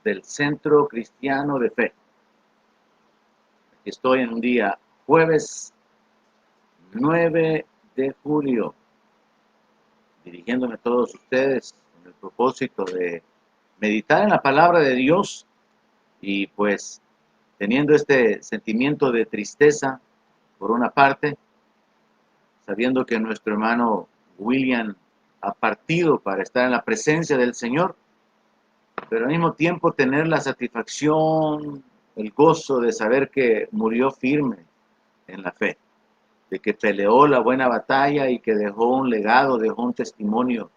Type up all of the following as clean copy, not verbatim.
del Centro Cristiano de Fe. Aquí estoy en un día jueves 9 de julio, dirigiéndome a todos ustedes con el propósito de meditar en la palabra de Dios y pues teniendo este sentimiento de tristeza por una parte, sabiendo que nuestro hermano William ha partido para estar en la presencia del Señor, pero al mismo tiempo tener la satisfacción, el gozo de saber que murió firme en la fe, de que peleó la buena batalla y que dejó un legado, dejó un testimonio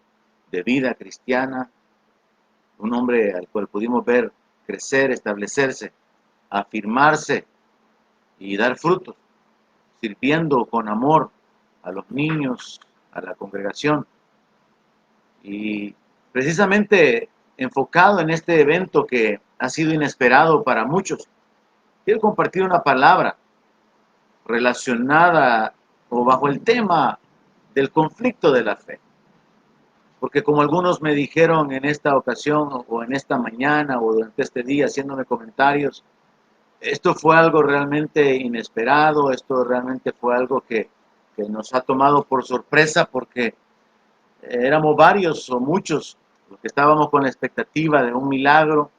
de vida cristiana, un hombre al cual pudimos ver crecer, establecerse, afirmarse y dar frutos, sirviendo con amor a los niños, a la congregación. Y precisamente enfocado en este evento que ha sido inesperado para muchos, quiero compartir una palabra relacionada o bajo el tema del conflicto de la fe. Porque como algunos me dijeron en esta ocasión o en esta mañana o durante este día haciéndome comentarios, esto fue algo realmente inesperado, esto realmente fue algo que nos ha tomado por sorpresa porque éramos varios o muchos los que estábamos con la expectativa de un milagro,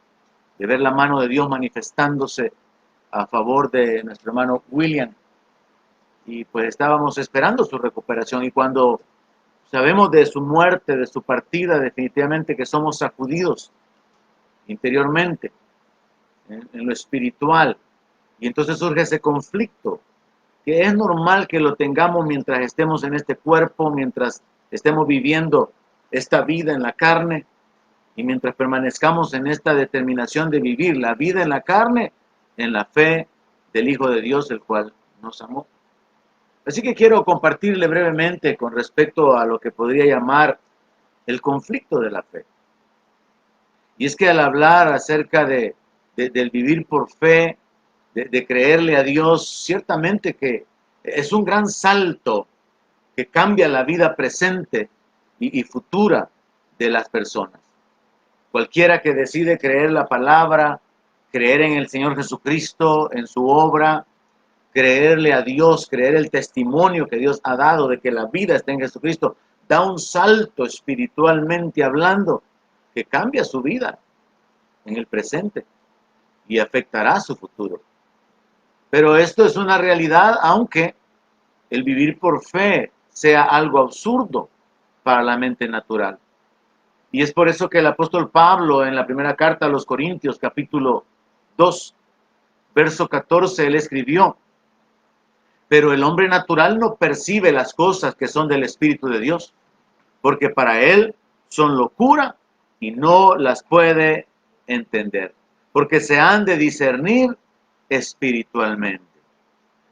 de ver la mano de Dios manifestándose a favor de nuestro hermano William. Y pues estábamos esperando su recuperación. Y cuando sabemos de su muerte, de su partida, definitivamente que somos sacudidos interiormente, en lo espiritual. Y entonces surge ese conflicto, que es normal que lo tengamos mientras estemos en este cuerpo, mientras estemos viviendo esta vida en la carne, y mientras permanezcamos en esta determinación de vivir la vida en la carne, en la fe del Hijo de Dios, el cual nos amó. Así que quiero compartirle brevemente con respecto a lo que podría llamar el conflicto de la fe. Y es que al hablar acerca del vivir por fe, de creerle a Dios, ciertamente que es un gran salto que cambia la vida presente y futura de las personas. Cualquiera que decide creer la palabra, creer en el Señor Jesucristo, en su obra, creerle a Dios, creer el testimonio que Dios ha dado de que la vida está en Jesucristo, da un salto espiritualmente hablando que cambia su vida en el presente y afectará su futuro. Pero esto es una realidad, aunque el vivir por fe sea algo absurdo para la mente natural. Y es por eso que el apóstol Pablo en la primera carta a los Corintios, capítulo 2, verso 14, él escribió: pero el hombre natural no percibe las cosas que son del Espíritu de Dios, porque para él son locura y no las puede entender, porque se han de discernir espiritualmente.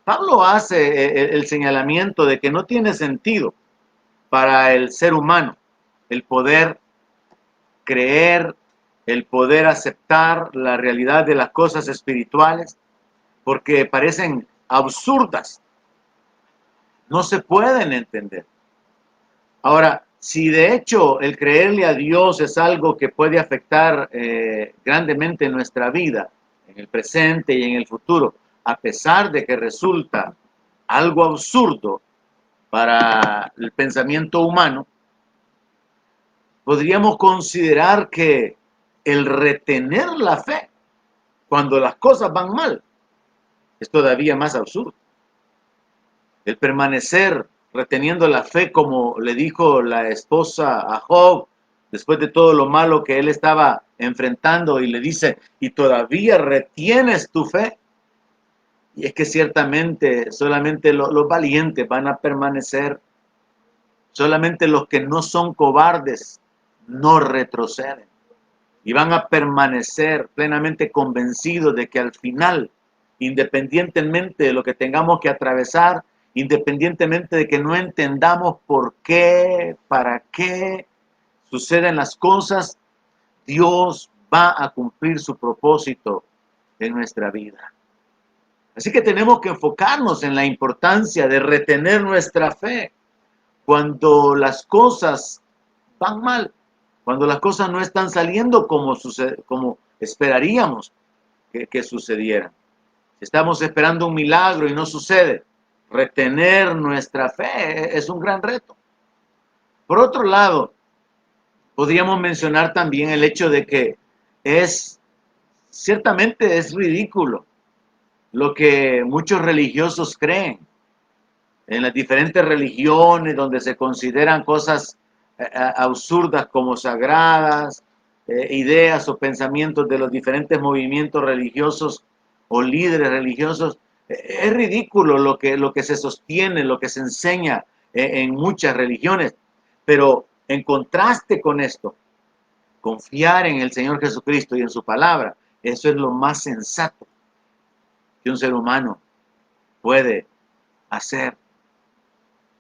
Pablo hace el señalamiento de que no tiene sentido para el ser humano el poder creer, el poder aceptar la realidad de las cosas espirituales, porque parecen absurdas, no se pueden entender. Ahora, si de hecho el creerle a Dios es algo que puede afectar grandemente nuestra vida, en el presente y en el futuro, a pesar de que resulta algo absurdo para el pensamiento humano, podríamos considerar que el retener la fe cuando las cosas van mal es todavía más absurdo. El permanecer reteniendo la fe, como le dijo la esposa a Job, después de todo lo malo que él estaba enfrentando, y le dice: ¿y todavía retienes tu fe? Y es que ciertamente solamente los valientes van a permanecer, solamente los que no son cobardes no retroceden, y van a permanecer plenamente convencidos de que al final, independientemente de lo que tengamos que atravesar, independientemente de que no entendamos por qué, para qué suceden las cosas, Dios va a cumplir su propósito en nuestra vida. Así que tenemos que enfocarnos en la importancia de retener nuestra fe cuando las cosas van mal, cuando las cosas no están saliendo como esperaríamos que sucediera. Si estamos esperando un milagro y no sucede, retener nuestra fe es un gran reto. Por otro lado, podríamos mencionar también el hecho de que ciertamente es ridículo lo que muchos religiosos creen. En las diferentes religiones donde se consideran cosas absurdas como sagradas, ideas o pensamientos de los diferentes movimientos religiosos o líderes religiosos, es ridículo lo que se sostiene, lo que se enseña en muchas religiones. Pero en contraste con esto, confiar en el Señor Jesucristo y en su palabra, eso es lo más sensato que un ser humano puede hacer.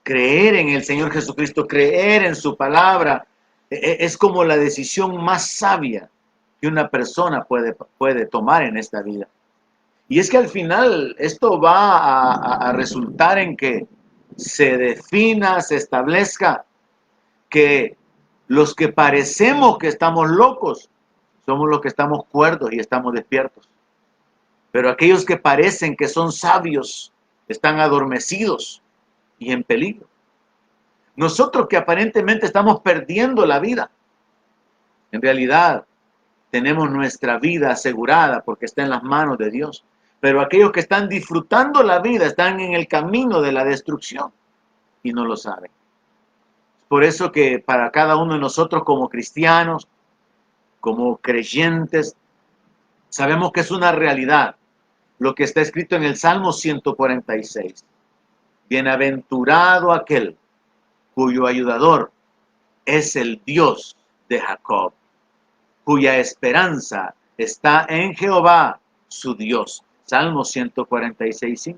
Creer en el Señor Jesucristo, creer en su palabra, es como la decisión más sabia que una persona puede tomar en esta vida. Y es que al final esto va a resultar en que se defina, se establezca que los que parecemos que estamos locos somos los que estamos cuerdos y estamos despiertos. Pero aquellos que parecen que son sabios están adormecidos y en peligro. Nosotros que aparentemente estamos perdiendo la vida, en realidad tenemos nuestra vida asegurada porque está en las manos de Dios. Pero aquellos que están disfrutando la vida están en el camino de la destrucción y no lo saben. Por eso que para cada uno de nosotros como cristianos, como creyentes, sabemos que es una realidad lo que está escrito en el Salmo 146. Bienaventurado aquel cuyo ayudador es el Dios de Jacob, cuya esperanza está en Jehová, su Dios. Salmo 146:5.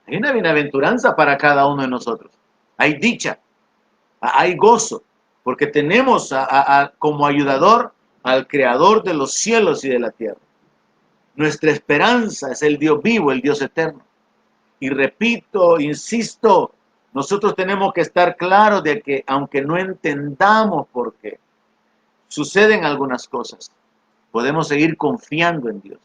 Hay una bienaventuranza para cada uno de nosotros. Hay dicha, hay gozo, porque tenemos como ayudador al Creador de los cielos y de la tierra. Nuestra esperanza es el Dios vivo, el Dios eterno. Y repito, insisto, nosotros tenemos que estar claros de que aunque no entendamos por qué suceden algunas cosas, podemos seguir confiando en Dios.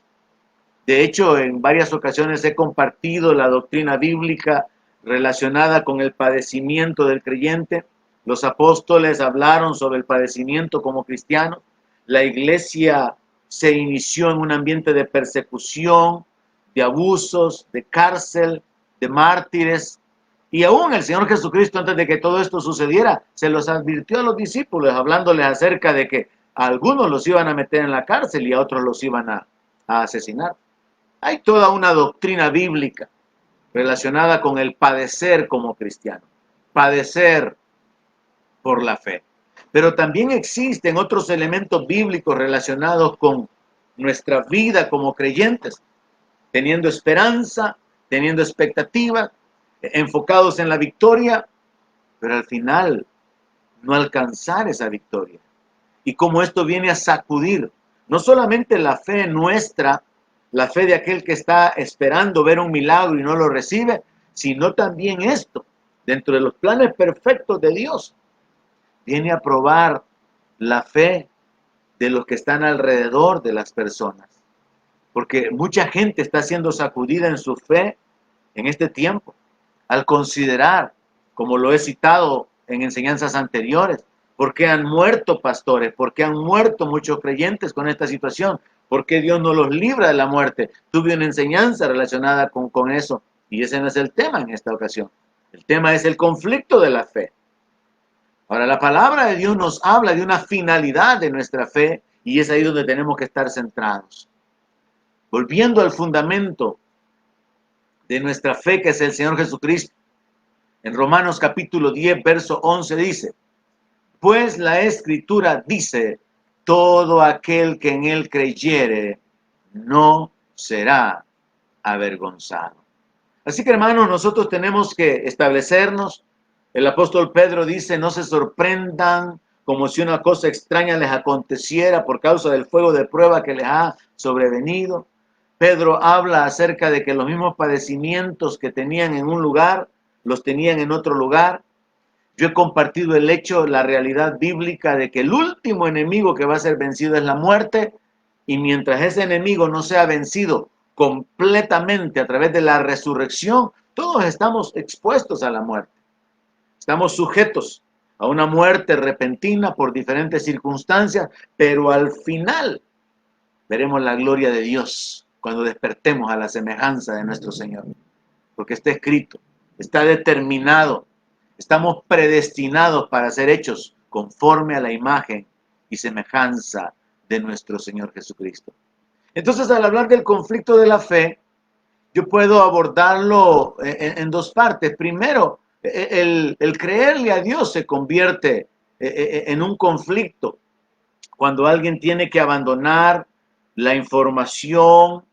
De hecho, en varias ocasiones he compartido la doctrina bíblica relacionada con el padecimiento del creyente. Los apóstoles hablaron sobre el padecimiento como cristianos. La iglesia se inició en un ambiente de persecución, de abusos, de cárcel, de mártires. Y aún el Señor Jesucristo, antes de que todo esto sucediera, se los advirtió a los discípulos, hablándoles acerca de que a algunos los iban a meter en la cárcel y a otros los iban a asesinar. Hay toda una doctrina bíblica relacionada con el padecer como cristiano, padecer por la fe. Pero también existen otros elementos bíblicos relacionados con nuestra vida como creyentes, teniendo esperanza, teniendo expectativa, enfocados en la victoria, pero al final no alcanzar esa victoria. Y cómo esto viene a sacudir no solamente la fe nuestra, la fe de aquel que está esperando ver un milagro y no lo recibe, sino también esto, dentro de los planes perfectos de Dios, viene a probar la fe de los que están alrededor de las personas. Porque mucha gente está siendo sacudida en su fe en este tiempo, al considerar, como lo he citado en enseñanzas anteriores, por qué han muerto pastores, por qué han muerto muchos creyentes con esta situación, por qué Dios no los libra de la muerte. Tuve una enseñanza relacionada con eso, y ese no es el tema en esta ocasión. El tema es el conflicto de la fe. Ahora, la palabra de Dios nos habla de una finalidad de nuestra fe, y es ahí donde tenemos que estar centrados. Volviendo al fundamento de nuestra fe, que es el Señor Jesucristo. En Romanos capítulo 10, verso 11 dice, pues la Escritura dice, todo aquel que en él creyere no será avergonzado. Así que hermanos, nosotros tenemos que establecernos. El apóstol Pedro dice, no se sorprendan como si una cosa extraña les aconteciera por causa del fuego de prueba que les ha sobrevenido. Pedro habla acerca de que los mismos padecimientos que tenían en un lugar, los tenían en otro lugar. Yo he compartido el hecho, la realidad bíblica de que el último enemigo que va a ser vencido es la muerte, Y mientras ese enemigo no sea vencido completamente a través de la resurrección, todos estamos expuestos a la muerte. Estamos sujetos a una muerte repentina por diferentes circunstancias, pero al final veremos la gloria de Dios cuando despertemos a la semejanza de nuestro Señor. Porque está escrito, está determinado, estamos predestinados para ser hechos conforme a la imagen y semejanza de nuestro Señor Jesucristo. Entonces, al hablar del conflicto de la fe, yo puedo abordarlo en dos partes. Primero, el creerle a Dios se convierte en un conflicto cuando alguien tiene que abandonar la información,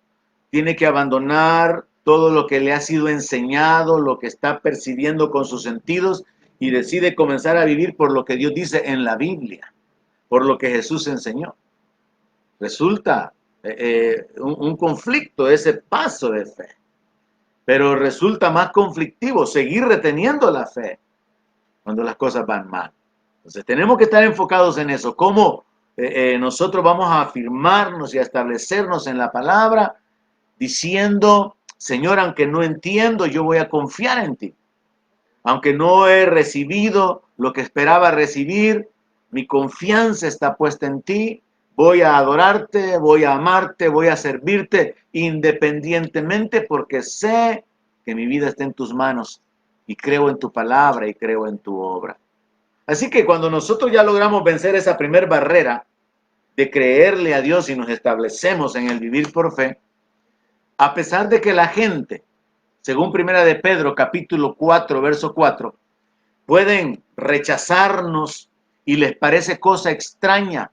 tiene que abandonar todo lo que le ha sido enseñado, lo que está percibiendo con sus sentidos y decide comenzar a vivir por lo que Dios dice en la Biblia, por lo que Jesús enseñó. Resulta un conflicto ese paso de fe, pero resulta más conflictivo seguir reteniendo la fe cuando las cosas van mal. Entonces tenemos que estar enfocados en eso, cómo nosotros vamos a afirmarnos y a establecernos en la palabra, diciendo, Señor, aunque no entiendo, yo voy a confiar en ti. Aunque no he recibido lo que esperaba recibir, mi confianza está puesta en ti. Voy a adorarte, voy a amarte, voy a servirte independientemente porque sé que mi vida está en tus manos y creo en tu palabra y creo en tu obra. Así que cuando nosotros ya logramos vencer esa primera barrera de creerle a Dios y nos establecemos en el vivir por fe, a pesar de que la gente, según Primera de Pedro, capítulo 4, verso 4, pueden rechazarnos y les parece cosa extraña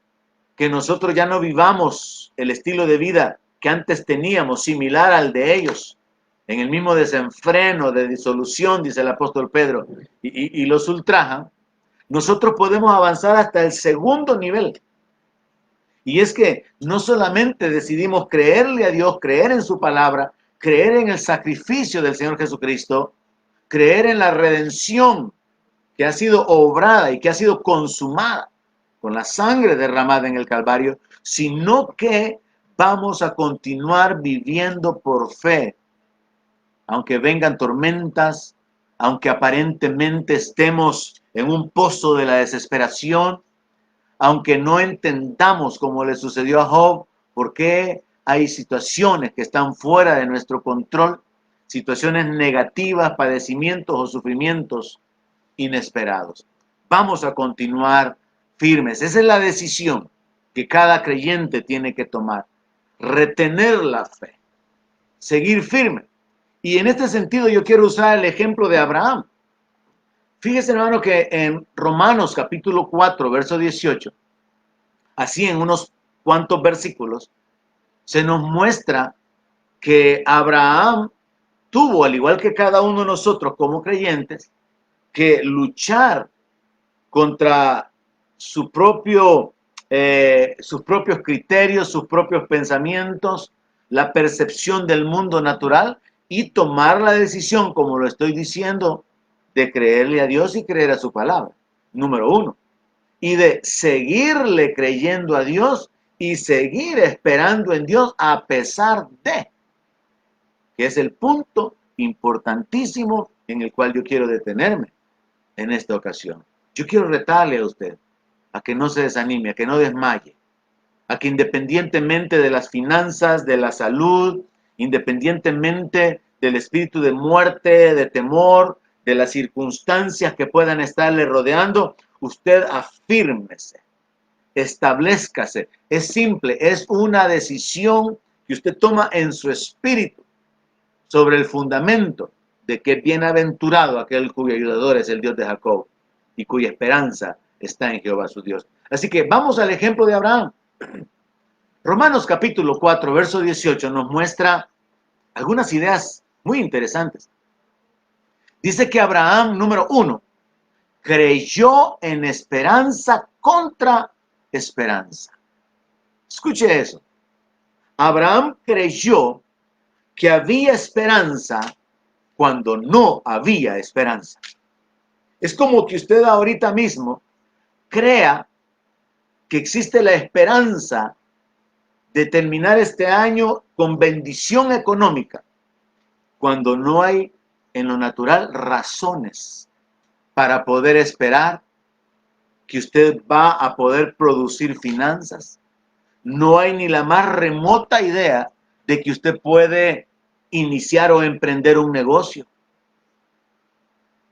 que nosotros ya no vivamos el estilo de vida que antes teníamos, similar al de ellos, en el mismo desenfreno, de disolución, dice el apóstol Pedro, y los ultrajan, nosotros podemos avanzar hasta el segundo nivel. Y es que no solamente decidimos creerle a Dios, creer en su palabra, creer en el sacrificio del Señor Jesucristo, creer en la redención que ha sido obrada y que ha sido consumada con la sangre derramada en el Calvario, sino que vamos a continuar viviendo por fe, aunque vengan tormentas, aunque aparentemente estemos en un pozo de la desesperación, aunque no entendamos, como le sucedió a Job, por qué hay situaciones que están fuera de nuestro control, situaciones negativas, padecimientos o sufrimientos inesperados. Vamos a continuar firmes. Esa es la decisión que cada creyente tiene que tomar. Retener la fe. Seguir firme. Y en este sentido yo quiero usar el ejemplo de Abraham. Fíjese, hermano, que en Romanos capítulo 4, verso 18, así en unos cuantos versículos, se nos muestra que Abraham tuvo, al igual que cada uno de nosotros como creyentes, que luchar contra sus propios criterios, sus propios pensamientos, la percepción del mundo natural y tomar la decisión, como lo estoy diciendo, de creerle a Dios y creer a su palabra, número uno. Y de seguirle creyendo a Dios y seguir esperando en Dios a pesar de, que es el punto importantísimo en el cual yo quiero detenerme en esta ocasión. Yo quiero retarle a usted a que no se desanime, a que no desmaye, a que independientemente de las finanzas, de la salud, independientemente del espíritu de muerte, de temor, de las circunstancias que puedan estarle rodeando, usted afírmese, establezcase. Es simple, es una decisión que usted toma en su espíritu sobre el fundamento de que bienaventurado aquel cuyo ayudador es el Dios de Jacob y cuya esperanza está en Jehová su Dios. Así que vamos al ejemplo de Abraham. Romanos capítulo 4, verso 18 nos muestra algunas ideas muy interesantes. Dice que Abraham, número 1, creyó en esperanza contra esperanza. Escuche eso. Abraham creyó que había esperanza cuando no había esperanza. Es como que usted ahorita mismo crea que existe la esperanza de terminar este año con bendición económica, cuando no hay en lo natural razones para poder esperar que usted va a poder producir finanzas? No hay ni la más remota idea de que usted puede iniciar o emprender un negocio.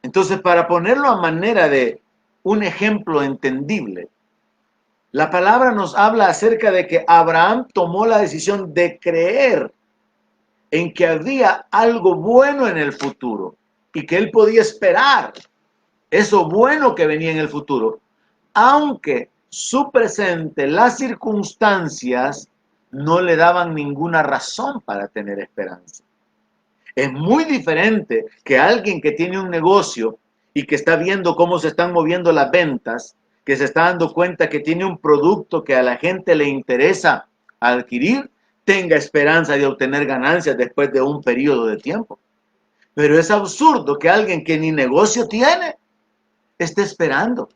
Entonces, para ponerlo a manera de un ejemplo entendible, la palabra nos habla acerca de que Abraham tomó la decisión de creer en que había algo bueno en el futuro y que él podía esperar eso bueno que venía en el futuro, aunque su presente, las circunstancias, no le daban ninguna razón para tener esperanza. Es muy diferente que alguien que tiene un negocio y que está viendo cómo se están moviendo las ventas, que se está dando cuenta que tiene un producto que a la gente le interesa adquirir, tenga esperanza de obtener ganancias después de un periodo de tiempo. Pero es absurdo que alguien que ni negocio tiene esté esperando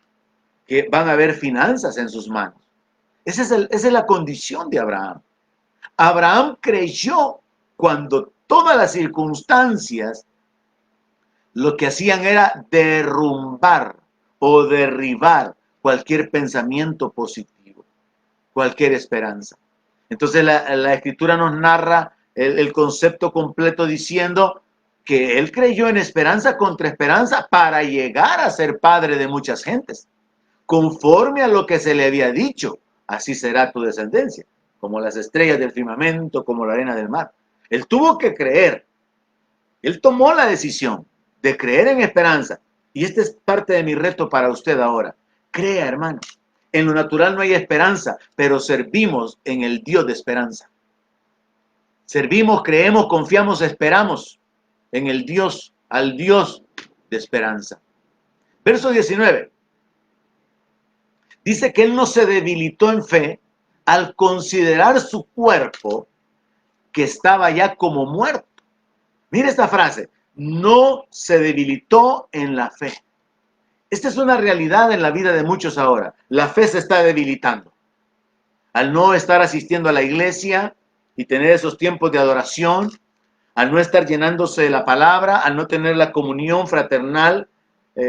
que van a haber finanzas en sus manos. Esa es la condición de Abraham. Abraham creyó cuando todas las circunstancias lo que hacían era derrumbar o derribar cualquier pensamiento positivo, cualquier esperanza. Entonces la escritura nos narra el concepto completo diciendo que él creyó en esperanza contra esperanza para llegar a ser padre de muchas gentes, conforme a lo que se le había dicho, así será tu descendencia, como las estrellas del firmamento, como la arena del mar. Él tuvo que creer, él tomó la decisión de creer en esperanza, y este es parte de mi reto para usted ahora. Crea, hermano. En lo natural no hay esperanza, pero servimos en el Dios de esperanza. Servimos, creemos, confiamos, esperamos en el Dios, al Dios de esperanza. Verso 19. Dice que él no se debilitó en fe al considerar su cuerpo que estaba ya como muerto. Mire esta frase, no se debilitó en la fe. Esta es una realidad en la vida de muchos ahora. La fe se está debilitando. Al no estar asistiendo a la iglesia y tener esos tiempos de adoración, al no estar llenándose de la palabra, al no tener la comunión fraternal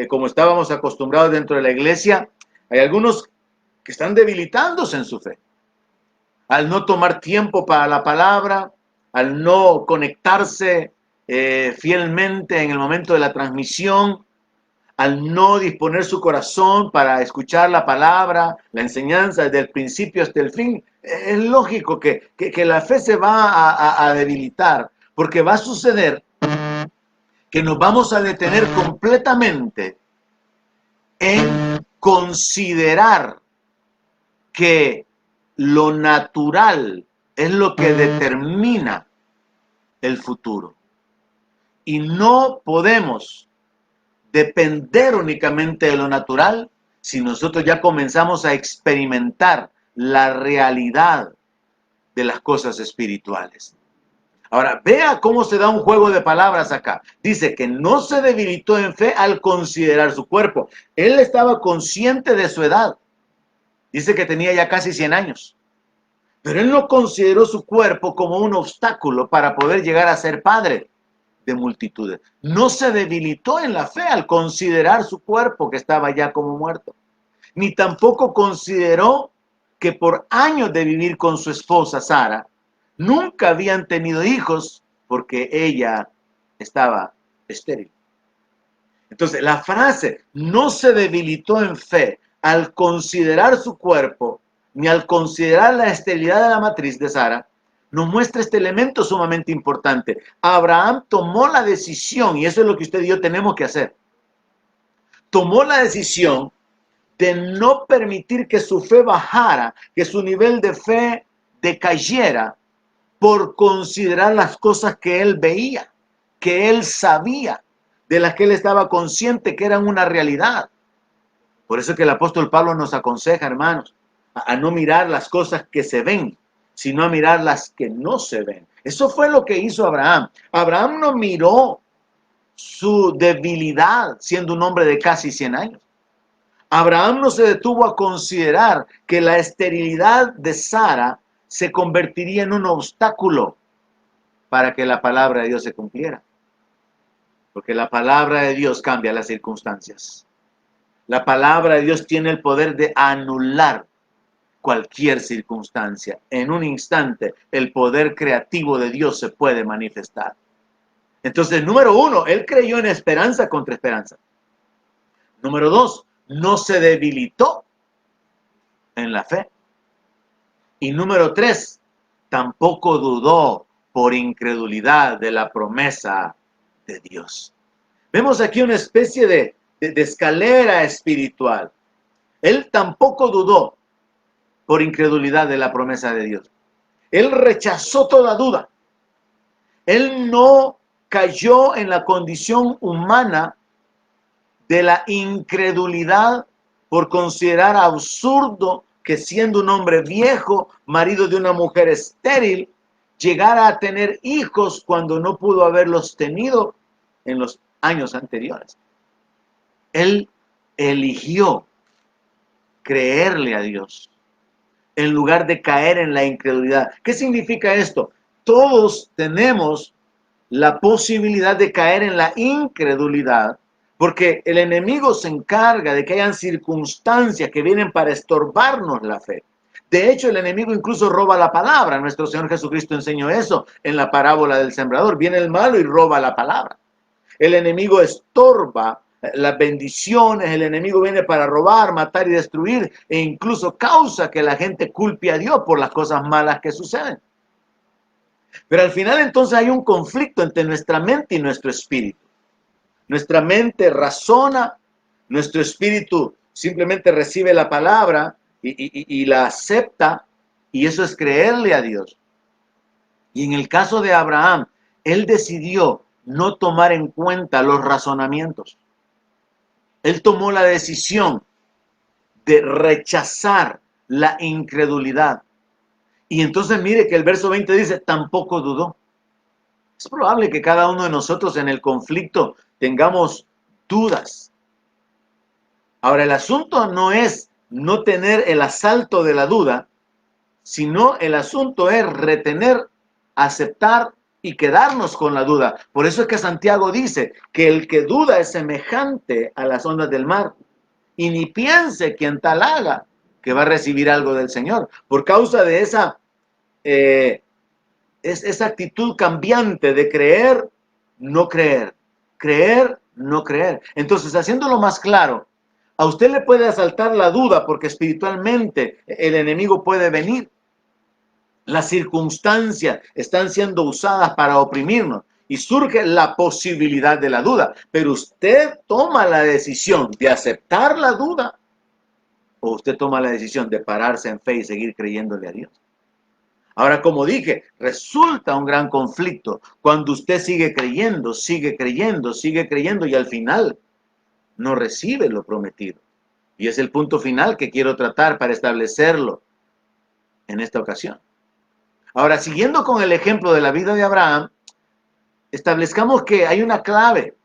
como estábamos acostumbrados dentro de la iglesia, hay algunos que están debilitándose en su fe. Al no tomar tiempo para la palabra, al no conectarse fielmente en el momento de la transmisión, al no disponer su corazón para escuchar la palabra, la enseñanza desde el principio hasta el fin, es lógico que la fe se va a debilitar, porque va a suceder que nos vamos a detener completamente en considerar que lo natural es lo que determina el futuro. Y no podemos depender únicamente de lo natural si nosotros ya comenzamos a experimentar la realidad de las cosas espirituales. Ahora, vea cómo se da un juego de palabras acá. Dice que no se debilitó en fe al considerar su cuerpo. Él estaba consciente de su edad. Dice que tenía ya casi 100 años. Pero él no consideró su cuerpo como un obstáculo para poder llegar a ser padre de multitudes. No se debilitó en la fe al considerar su cuerpo que estaba ya como muerto. Ni tampoco consideró que por años de vivir con su esposa Sara, nunca habían tenido hijos porque ella estaba estéril. Entonces, la frase no se debilitó en fe al considerar su cuerpo, ni al considerar la esterilidad de la matriz de Sara, nos muestra este elemento sumamente importante. Abraham tomó la decisión, y eso es lo que usted y yo tenemos que hacer. Tomó la decisión de no permitir que su fe bajara, que su nivel de fe decayera por considerar las cosas que él veía, que él sabía, de las que él estaba consciente que eran una realidad. Por eso que el apóstol Pablo nos aconseja, hermanos, a no mirar las cosas que se ven, sino a mirar las que no se ven. Eso fue lo que hizo Abraham. Abraham no miró su debilidad siendo un hombre de casi 100 años. Abraham no se detuvo a considerar que la esterilidad de Sara se convertiría en un obstáculo para que la palabra de Dios se cumpliera. Porque la palabra de Dios cambia las circunstancias. La palabra de Dios tiene el poder de anular cualquier circunstancia. En un instante, el poder creativo de Dios se puede manifestar. Entonces, número uno, él creyó en esperanza contra esperanza. Número dos, no se debilitó en la fe. Y número tres, tampoco dudó por incredulidad de la promesa de Dios. Vemos aquí una especie de escalera espiritual. Él tampoco dudó por incredulidad de la promesa de Dios. Él rechazó toda duda. Él no cayó en la condición humana de la incredulidad por considerar absurdo que siendo un hombre viejo, marido de una mujer estéril, llegara a tener hijos cuando no pudo haberlos tenido en los años anteriores. Él eligió creerle a Dios en lugar de caer en la incredulidad. ¿Qué significa esto? Todos tenemos la posibilidad de caer en la incredulidad, porque el enemigo se encarga de que hayan circunstancias que vienen para estorbarnos la fe. De hecho, el enemigo incluso roba la palabra. Nuestro Señor Jesucristo enseñó eso en la parábola del sembrador. Viene el malo y roba la palabra. El enemigo estorba las bendiciones, el enemigo viene para robar, matar y destruir, e incluso causa que la gente culpe a Dios por las cosas malas que suceden. Pero al final entonces hay un conflicto entre nuestra mente y nuestro espíritu. Nuestra mente razona, nuestro espíritu simplemente recibe la palabra y la acepta, y eso es creerle a Dios. Y en el caso de Abraham, él decidió no tomar en cuenta los razonamientos. Él tomó la decisión de rechazar la incredulidad. Y entonces mire que el verso 20 dice, tampoco dudó. Es probable que cada uno de nosotros en el conflicto tengamos dudas. Ahora, el asunto no es no tener el asalto de la duda, sino el asunto es retener, aceptar y quedarnos con la duda. Por eso es que Santiago dice que el que duda es semejante a las ondas del mar. Y ni piense quien tal haga que va a recibir algo del Señor. Por causa de esa actitud cambiante de creer, no creer. Creer, no creer. Entonces, haciéndolo más claro, a usted le puede asaltar la duda porque espiritualmente el enemigo puede venir. Las circunstancias están siendo usadas para oprimirnos y surge la posibilidad de la duda. Pero usted toma la decisión de aceptar la duda o usted toma la decisión de pararse en fe y seguir creyéndole a Dios. Ahora, como dije, resulta un gran conflicto cuando usted sigue creyendo, sigue creyendo, sigue creyendo y al final no recibe lo prometido. Y es el punto final que quiero tratar para establecerlo en esta ocasión. Ahora, siguiendo con el ejemplo de la vida de Abraham, establezcamos que hay una clave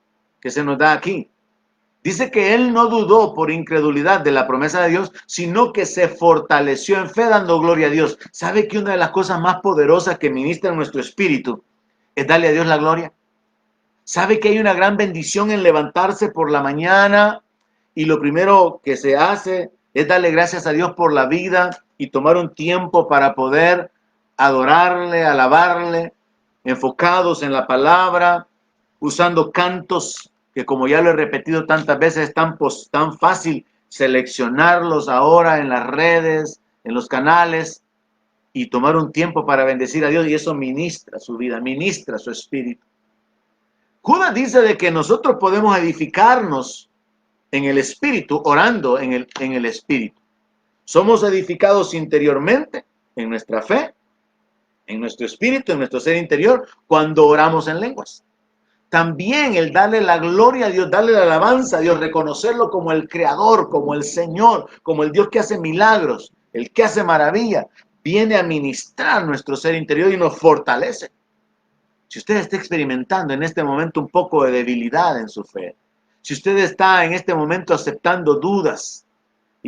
que se nos da aquí. Dice que él no dudó por incredulidad de la promesa de Dios, sino que se fortaleció en fe dando gloria a Dios. ¿Sabe que una de las cosas más poderosas que ministra en nuestro espíritu es darle a Dios la gloria? ¿Sabe que hay una gran bendición en levantarse por la mañana y lo primero que se hace es darle gracias a Dios por la vida y tomar un tiempo para poder adorarle, alabarle, enfocados en la palabra, usando cantos que, como ya lo he repetido tantas veces, es tan fácil seleccionarlos ahora en las redes, en los canales, y tomar un tiempo para bendecir a Dios, y eso ministra su vida, ministra su espíritu. Judas dice de que nosotros podemos edificarnos en el espíritu, orando en el espíritu. Somos edificados interiormente, en nuestra fe, en nuestro espíritu, en nuestro ser interior, cuando oramos en lenguas. También el darle la gloria a Dios, darle la alabanza a Dios, reconocerlo como el Creador, como el Señor, como el Dios que hace milagros, el que hace maravillas, viene a ministrar nuestro ser interior y nos fortalece. Si usted está experimentando en este momento un poco de debilidad en su fe, si usted está en este momento aceptando dudas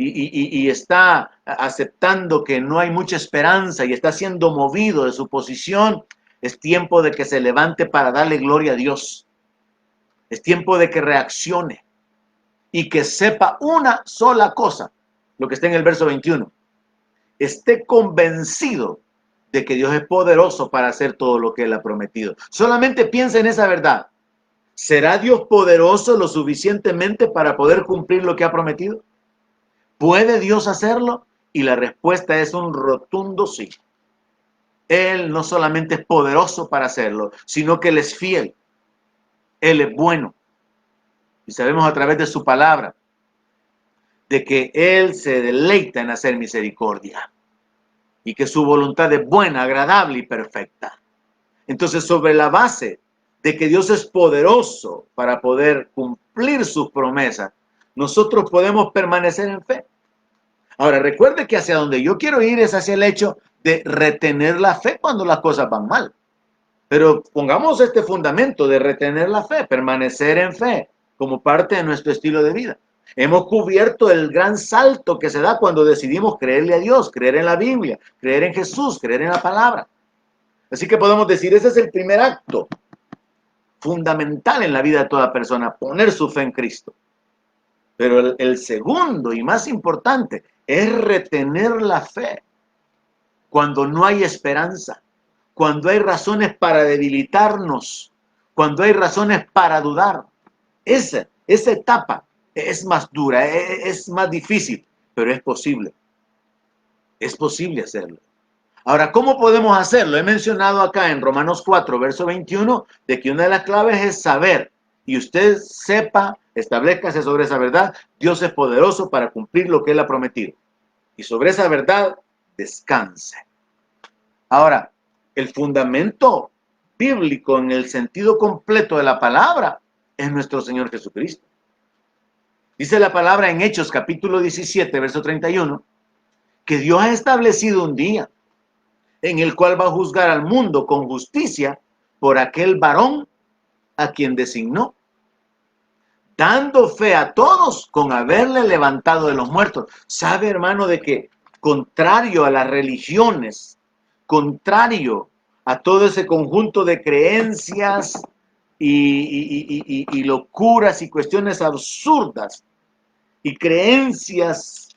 y está aceptando que no hay mucha esperanza y está siendo movido de su posición, es tiempo de que se levante para darle gloria a Dios. Es tiempo de que reaccione y que sepa una sola cosa, lo que está en el verso 21. Esté convencido de que Dios es poderoso para hacer todo lo que Él ha prometido. Solamente piensa en esa verdad. ¿Será Dios poderoso lo suficientemente para poder cumplir lo que ha prometido? ¿Puede Dios hacerlo? Y la respuesta es un rotundo sí. Él no solamente es poderoso para hacerlo, sino que Él es fiel. Él es bueno. Y sabemos a través de su palabra de que Él se deleita en hacer misericordia y que su voluntad es buena, agradable y perfecta. Entonces, sobre la base de que Dios es poderoso para poder cumplir sus promesas, nosotros podemos permanecer en fe. Ahora, recuerde que hacia donde yo quiero ir es hacia el hecho de retener la fe cuando las cosas van mal. Pero pongamos este fundamento de retener la fe, permanecer en fe como parte de nuestro estilo de vida. Hemos cubierto el gran salto que se da cuando decidimos creerle a Dios, creer en la Biblia, creer en Jesús, creer en la palabra. Así que podemos decir, ese es el primer acto fundamental en la vida de toda persona, poner su fe en Cristo. Pero el segundo y más importante es retener la fe cuando no hay esperanza, cuando hay razones para debilitarnos, cuando hay razones para dudar. Esa etapa es más dura, es más difícil, pero es posible. Es posible hacerlo. Ahora, ¿cómo podemos hacerlo? He mencionado acá en Romanos 4, verso 21, de que una de las claves es saber. Y usted sepa, establezcase sobre esa verdad, Dios es poderoso para cumplir lo que Él ha prometido. Y sobre esa verdad, descanse. Ahora, el fundamento bíblico en el sentido completo de la palabra es nuestro Señor Jesucristo. Dice la palabra en Hechos capítulo 17, verso 31, que Dios ha establecido un día en el cual va a juzgar al mundo con justicia por aquel varón a quien designó, dando fe a todos con haberle levantado de los muertos. ¿Sabe, hermano, de que contrario a las religiones, contrario a todo ese conjunto de creencias y locuras y cuestiones absurdas y creencias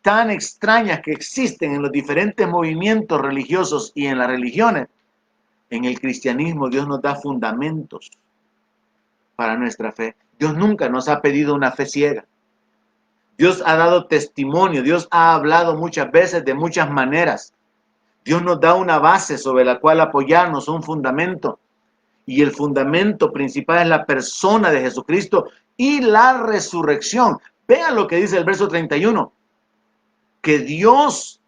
tan extrañas que existen en los diferentes movimientos religiosos y en las religiones, en el cristianismo Dios nos da fundamentos para nuestra fe. Dios nunca nos ha pedido una fe ciega. Dios ha dado testimonio, Dios ha hablado muchas veces de muchas maneras. Dios nos da una base sobre la cual apoyarnos, un fundamento. Y el fundamento principal es la persona de Jesucristo y la resurrección. Vean lo que dice el verso 31. Que Dios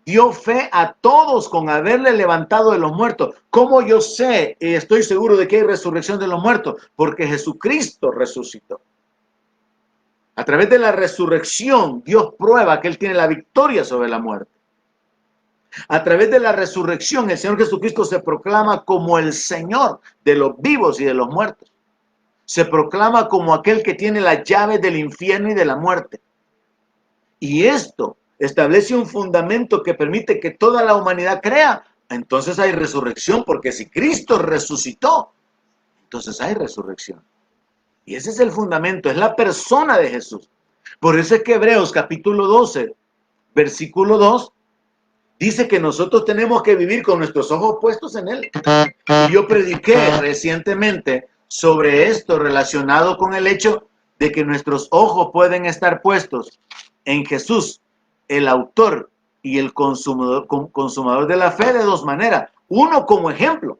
dio fe a todos con haberle levantado de los muertos. ¿Cómo yo sé y estoy seguro de que hay resurrección de los muertos? Porque Jesucristo resucitó. A través de la resurrección, Dios prueba que Él tiene la victoria sobre la muerte. A través de la resurrección, el Señor Jesucristo se proclama como el Señor de los vivos y de los muertos. Se proclama como aquel que tiene las llaves del infierno y de la muerte. Y esto establece un fundamento que permite que toda la humanidad crea. Entonces hay resurrección, porque si Cristo resucitó, entonces hay resurrección. Y ese es el fundamento, es la persona de Jesús. Por eso es que Hebreos capítulo 12, versículo 2, dice que nosotros tenemos que vivir con nuestros ojos puestos en Él. Y yo prediqué recientemente sobre esto relacionado con el hecho de que nuestros ojos pueden estar puestos en Jesús, el autor y el consumador de la fe, de dos maneras. Uno, como ejemplo,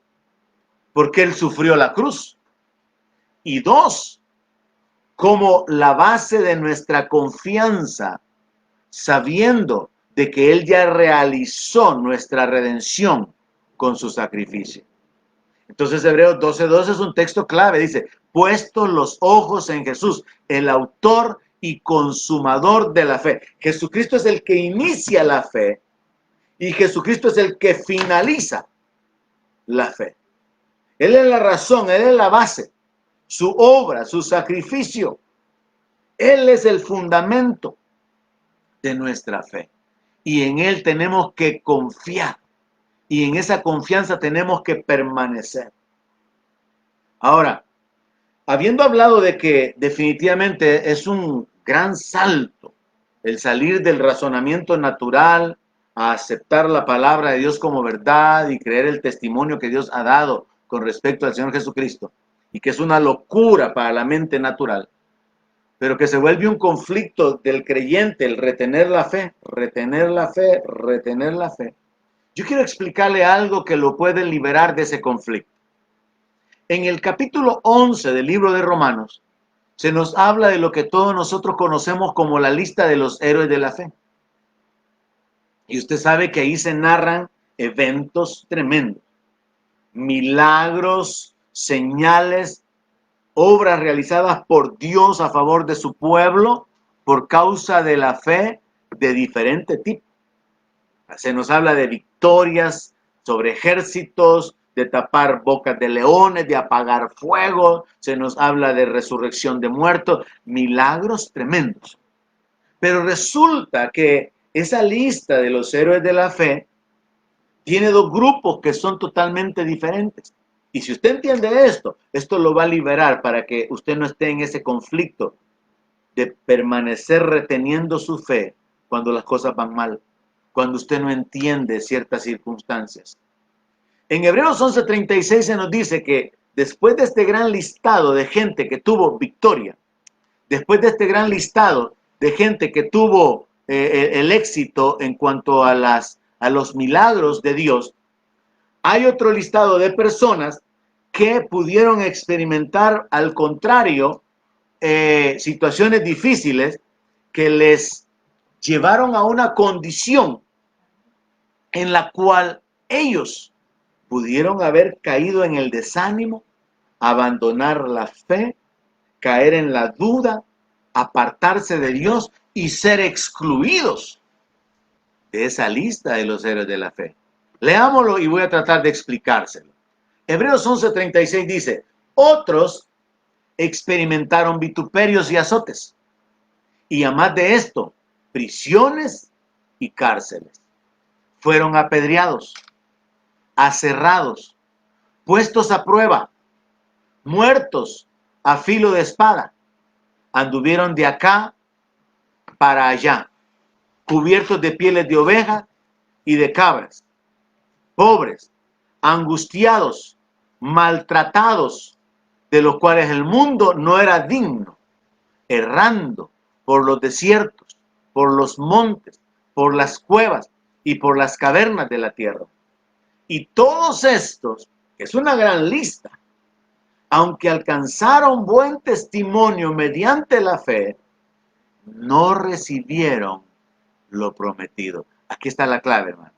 porque Él sufrió la cruz. Y dos, como la base de nuestra confianza, sabiendo de que Él ya realizó nuestra redención con su sacrificio. Entonces Hebreos 12:12 es un texto clave, dice, puestos los ojos en Jesús, el autor y consumador de la fe. Jesucristo es el que inicia la fe y Jesucristo es el que finaliza la fe. Él es la razón, Él es la base, su obra, su sacrificio. Él es el fundamento. de nuestra fe. Y en Él tenemos que confiar. Y en esa confianza tenemos que permanecer. Ahora, habiendo hablado de que definitivamente es un gran salto el salir del razonamiento natural a aceptar la palabra de Dios como verdad y creer el testimonio que Dios ha dado con respecto al Señor Jesucristo, y que es una locura para la mente natural, pero que se vuelve un conflicto del creyente, el retener la fe, retener la fe, retener la fe. Yo quiero explicarle algo que lo puede liberar de ese conflicto. En el capítulo 11 del libro de Romanos, se nos habla de lo que todos nosotros conocemos como la lista de los héroes de la fe. Y usted sabe que ahí se narran eventos tremendos, milagros, señales, obras realizadas por Dios a favor de su pueblo por causa de la fe de diferente tipo. Se nos habla de victorias sobre ejércitos, de tapar bocas de leones, de apagar fuego. Se nos habla de resurrección de muertos, milagros tremendos. Pero resulta que esa lista de los héroes de la fe tiene dos grupos que son totalmente diferentes. Y si usted entiende esto lo va a liberar para que usted no esté en ese conflicto de permanecer reteniendo su fe cuando las cosas van mal, cuando usted no entiende ciertas circunstancias. En Hebreos 11:36 se nos dice que después de este gran listado de gente que tuvo victoria, después de este gran listado de gente que tuvo el éxito en cuanto a los milagros de Dios, hay otro listado de personas que pudieron experimentar, al contrario, situaciones difíciles que les llevaron a una condición en la cual ellos pudieron haber caído en el desánimo, abandonar la fe, caer en la duda, apartarse de Dios y ser excluidos de esa lista de los héroes de la fe. Leámoslo y voy a tratar de explicárselo. Hebreos 11:36 dice: otros experimentaron vituperios y azotes, y además de esto, prisiones y cárceles. Fueron apedreados, aserrados, puestos a prueba, muertos a filo de espada. Anduvieron de acá para allá, cubiertos de pieles de oveja y de cabras, pobres, angustiados, maltratados, de los cuales el mundo no era digno, errando por los desiertos, por los montes, por las cuevas y por las cavernas de la tierra. Y todos estos, que es una gran lista, aunque alcanzaron buen testimonio mediante la fe, no recibieron lo prometido. Aquí está la clave, hermano.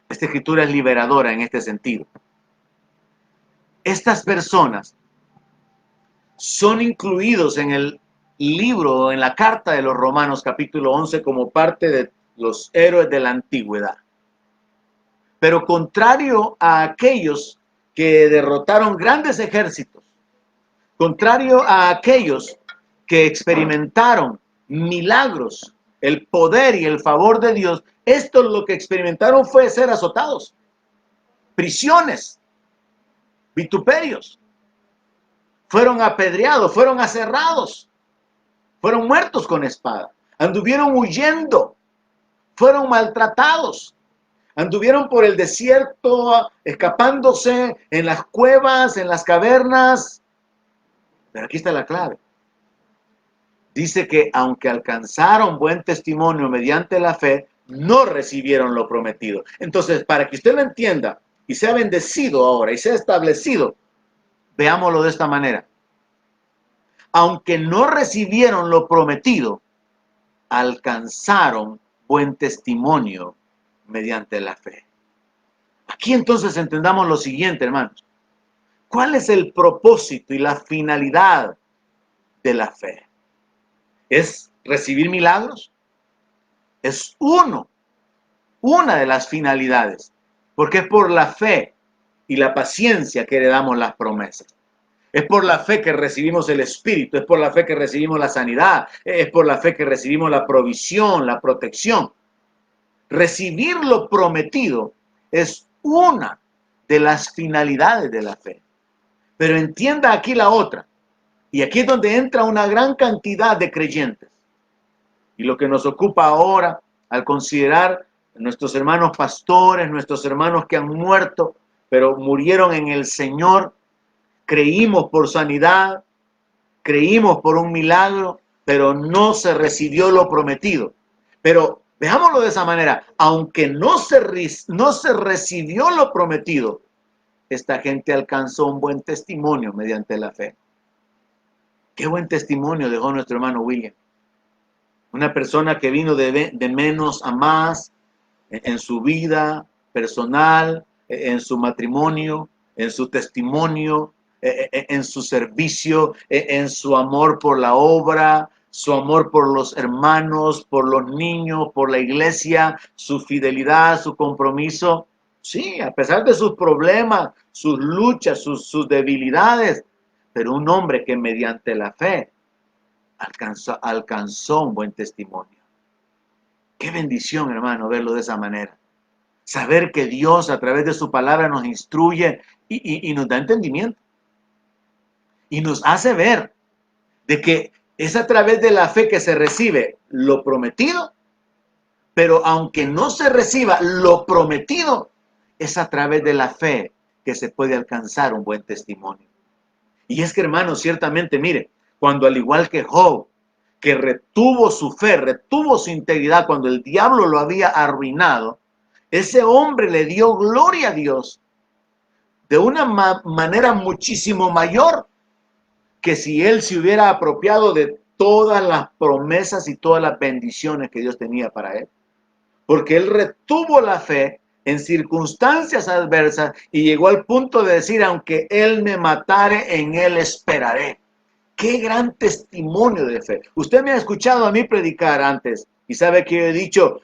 Esta escritura es liberadora en este sentido. Estas personas son incluidos en el libro, en la carta de los Romanos, capítulo 11, como parte de los héroes de la antigüedad. Pero contrario a aquellos que derrotaron grandes ejércitos, contrario a aquellos que experimentaron milagros, el poder y el favor de Dios, estos lo que experimentaron fue ser azotados, prisiones, vituperios, fueron apedreados, fueron aserrados, fueron muertos con espada, anduvieron huyendo, fueron maltratados, anduvieron por el desierto, escapándose en las cuevas, en las cavernas. Pero aquí está la clave. Dice que aunque alcanzaron buen testimonio mediante la fe, no recibieron lo prometido. Entonces, para que usted lo entienda y sea bendecido ahora y sea establecido, veámoslo de esta manera. Aunque no recibieron lo prometido, alcanzaron buen testimonio mediante la fe. Aquí entonces entendamos lo siguiente, hermanos. ¿Cuál es el propósito y la finalidad de la fe? ¿Es recibir milagros? Es una de las finalidades, porque es por la fe y la paciencia que heredamos las promesas. Es por la fe que recibimos el Espíritu, es por la fe que recibimos la sanidad, es por la fe que recibimos la provisión, la protección. Recibir lo prometido es una de las finalidades de la fe. Pero entienda aquí la otra. Y aquí es donde entra una gran cantidad de creyentes. Y lo que nos ocupa ahora, al considerar nuestros hermanos pastores, nuestros hermanos que han muerto, pero murieron en el Señor, creímos por sanidad, creímos por un milagro, pero no se recibió lo prometido. Pero veámoslo de esa manera, aunque no se recibió lo prometido, esta gente alcanzó un buen testimonio mediante la fe. Qué buen testimonio dejó nuestro hermano William. Una persona que vino de menos a más en su vida personal, en su matrimonio, en su testimonio, en su servicio, en su amor por la obra, su amor por los hermanos, por los niños, por la iglesia, su fidelidad, su compromiso. Sí, a pesar de sus problemas, sus luchas, sus debilidades, pero un hombre que mediante la fe alcanzó un buen testimonio. Qué bendición, hermano, verlo de esa manera. Saber que Dios a través de su palabra nos instruye y nos da entendimiento. Y nos hace ver de que es a través de la fe que se recibe lo prometido, pero aunque no se reciba lo prometido, es a través de la fe que se puede alcanzar un buen testimonio. Y es que, hermano, ciertamente, mire, cuando al igual que Job, que retuvo su fe, retuvo su integridad cuando el diablo lo había arruinado, ese hombre le dio gloria a Dios de una manera muchísimo mayor que si él se hubiera apropiado de todas las promesas y todas las bendiciones que Dios tenía para él. Porque él retuvo la fe en circunstancias adversas y llegó al punto de decir, aunque él me matare, en él esperaré. ¡Qué gran testimonio de fe! Usted me ha escuchado a mí predicar antes y sabe que yo he dicho,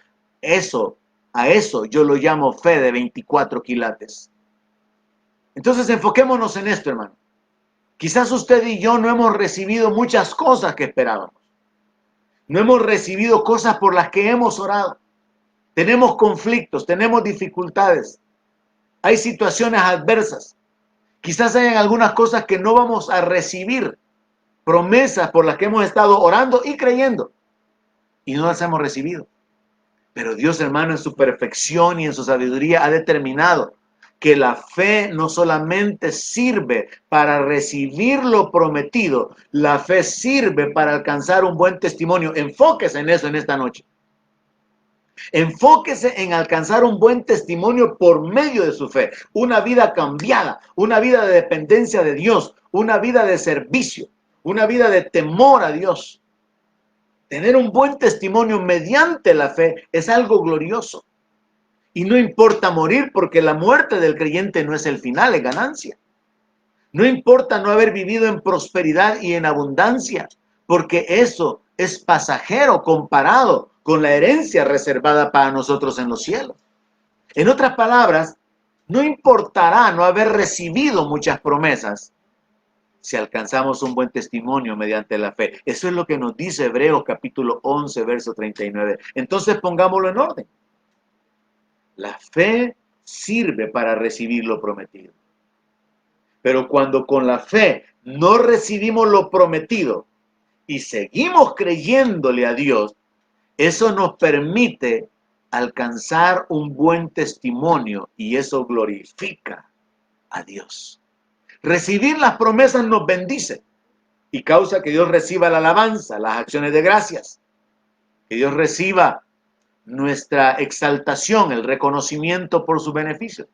a eso yo lo llamo fe de 24 quilates. Entonces enfoquémonos en esto, hermano. Quizás usted y yo no hemos recibido muchas cosas que esperábamos. No hemos recibido cosas por las que hemos orado. Tenemos conflictos, tenemos dificultades. Hay situaciones adversas. Quizás hayan algunas cosas que no vamos a recibir. Promesas por las que hemos estado orando y creyendo. Y no las hemos recibido. Pero Dios, hermano, en su perfección y en su sabiduría ha determinado que la fe no solamente sirve para recibir lo prometido, la fe sirve para alcanzar un buen testimonio. Enfóquese en eso en esta noche. Enfóquese en alcanzar un buen testimonio por medio de su fe. Una vida cambiada, una vida de dependencia de Dios, una vida de servicio, una vida de temor a Dios. Tener un buen testimonio mediante la fe es algo glorioso. Y no importa morir, porque la muerte del creyente no es el final, es ganancia. No importa no haber vivido en prosperidad y en abundancia, porque eso es pasajero comparado con la herencia reservada para nosotros en los cielos. En otras palabras, no importará no haber recibido muchas promesas si alcanzamos un buen testimonio mediante la fe. Eso es lo que nos dice Hebreos capítulo 11, verso 39. Entonces pongámoslo en orden. La fe sirve para recibir lo prometido. Pero cuando con la fe no recibimos lo prometido y seguimos creyéndole a Dios, eso nos permite alcanzar un buen testimonio y eso glorifica a Dios. Recibir las promesas nos bendice y causa que Dios reciba la alabanza, las acciones de gracias, que Dios reciba nuestra exaltación, el reconocimiento por sus beneficios.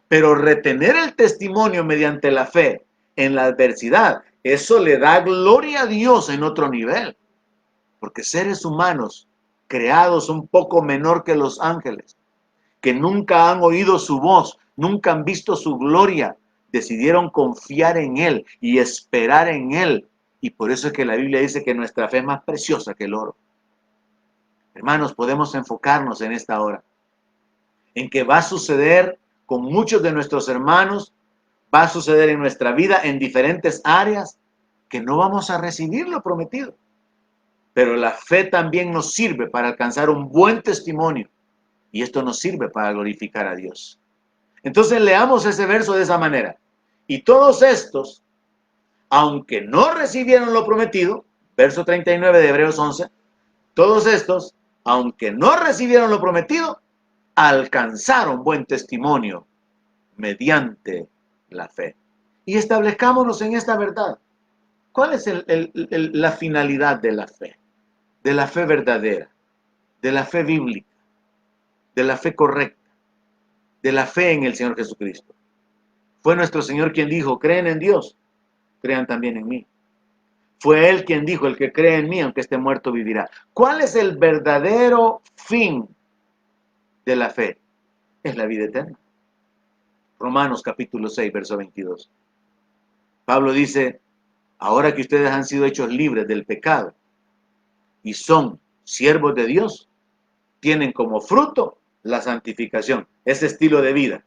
Pero retener el testimonio mediante la fe en la adversidad, eso le da gloria a Dios en otro nivel. Porque seres humanos, creados un poco menor que los ángeles, que nunca han oído su voz, nunca han visto su gloria, decidieron confiar en Él y esperar en Él. Y por eso es que la Biblia dice que nuestra fe es más preciosa que el oro. Hermanos, podemos enfocarnos en esta hora, en que va a suceder con muchos de nuestros hermanos va a suceder en nuestra vida en diferentes áreas que no vamos a recibir lo prometido. Pero la fe también nos sirve para alcanzar un buen testimonio y esto nos sirve para glorificar a Dios. Entonces leamos ese verso de esa manera. Y todos estos, aunque no recibieron lo prometido, verso 39 de Hebreos 11, todos estos, aunque no recibieron lo prometido, alcanzaron buen testimonio mediante la fe. Y establezcámonos en esta verdad. ¿Cuál es la finalidad de la fe? De la fe verdadera, de la fe bíblica, de la fe correcta, de la fe en el Señor Jesucristo. Fue nuestro Señor quien dijo, creen en Dios, crean también en mí. Fue Él quien dijo, el que cree en mí, aunque esté muerto, vivirá. ¿Cuál es el verdadero fin de la fe? Es la vida eterna. Romanos capítulo 6, verso 22. Pablo dice, ahora que ustedes han sido hechos libres del pecado y son siervos de Dios, tienen como fruto la santificación, ese estilo de vida,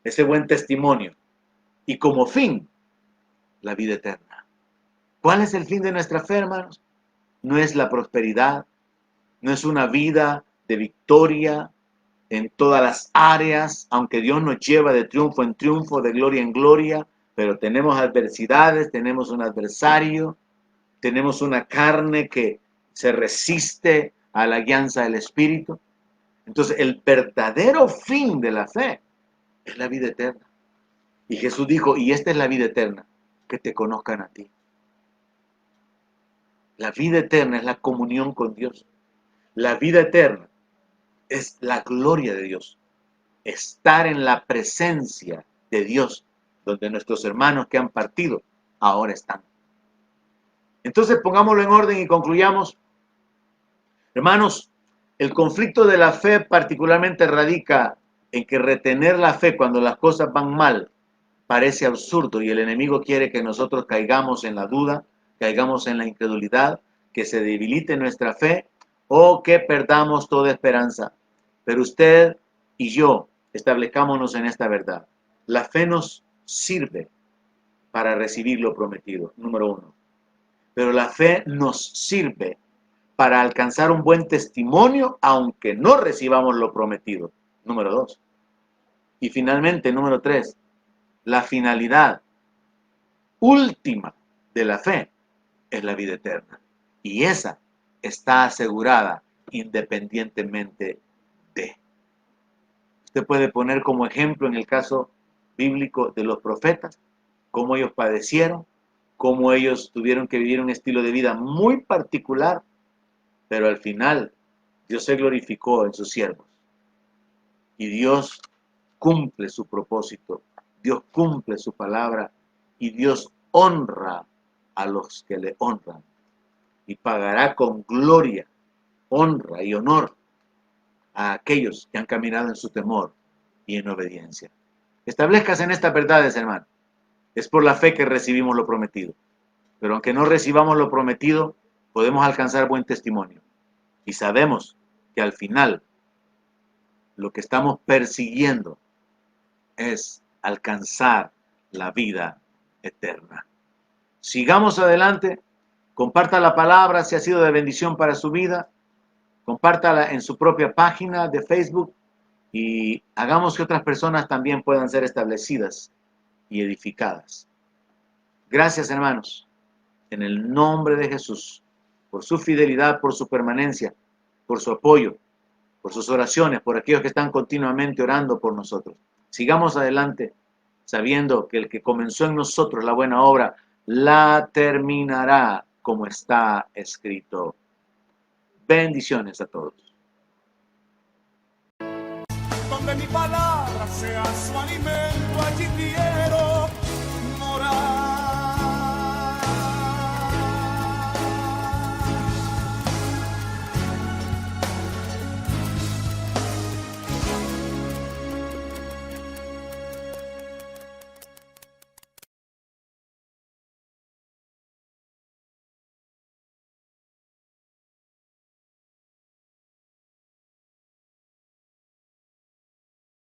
ese buen testimonio, y como fin, la vida eterna. ¿Cuál es el fin de nuestra fe, hermanos? No es la prosperidad, no es una vida de victoria en todas las áreas, aunque Dios nos lleva de triunfo en triunfo, de gloria en gloria, pero tenemos adversidades, tenemos un adversario, tenemos una carne que se resiste a la guianza del Espíritu. Entonces, el verdadero fin de la fe es la vida eterna. Y Jesús dijo, y esta es la vida eterna, que te conozcan a ti. La vida eterna es la comunión con Dios. La vida eterna es la gloria de Dios. Estar en la presencia de Dios, donde nuestros hermanos que han partido ahora están. Entonces pongámoslo en orden y concluyamos. Hermanos, el conflicto de la fe particularmente radica en que retener la fe cuando las cosas van mal parece absurdo y el enemigo quiere que nosotros caigamos en la duda, caigamos en la incredulidad, que se debilite nuestra fe o que perdamos toda esperanza. Pero usted y yo establezcámonos en esta verdad. La fe nos sirve para recibir lo prometido, número uno. Pero la fe nos sirve para alcanzar un buen testimonio, aunque no recibamos lo prometido, número dos. Y finalmente, número tres, la finalidad última de la fe es la vida eterna. Y esa está asegurada independientemente de. Usted puede poner como ejemplo en el caso bíblico de los profetas, cómo ellos padecieron, cómo ellos tuvieron que vivir un estilo de vida muy particular, pero al final Dios se glorificó en sus siervos. Y Dios cumple su propósito, Dios cumple su palabra y Dios honra a los que le honran y pagará con gloria, honra y honor a aquellos que han caminado en su temor y en obediencia. Establezcas en estas verdades, hermano. Es por la fe que recibimos lo prometido. Pero aunque no recibamos lo prometido, podemos alcanzar buen testimonio. Y sabemos que al final lo que estamos persiguiendo es alcanzar la vida eterna. Sigamos adelante. Comparta la palabra si ha sido de bendición para su vida. Compártala en su propia página de Facebook y hagamos que otras personas también puedan ser establecidas y edificadas. Gracias, hermanos, en el nombre de Jesús, por su fidelidad, por su permanencia, por su apoyo, por sus oraciones, por aquellos que están continuamente orando por nosotros. Sigamos adelante, sabiendo que el que comenzó en nosotros la buena obra, la terminará como está escrito. Bendiciones a todos. Donde mi palabra sea su alimento, allí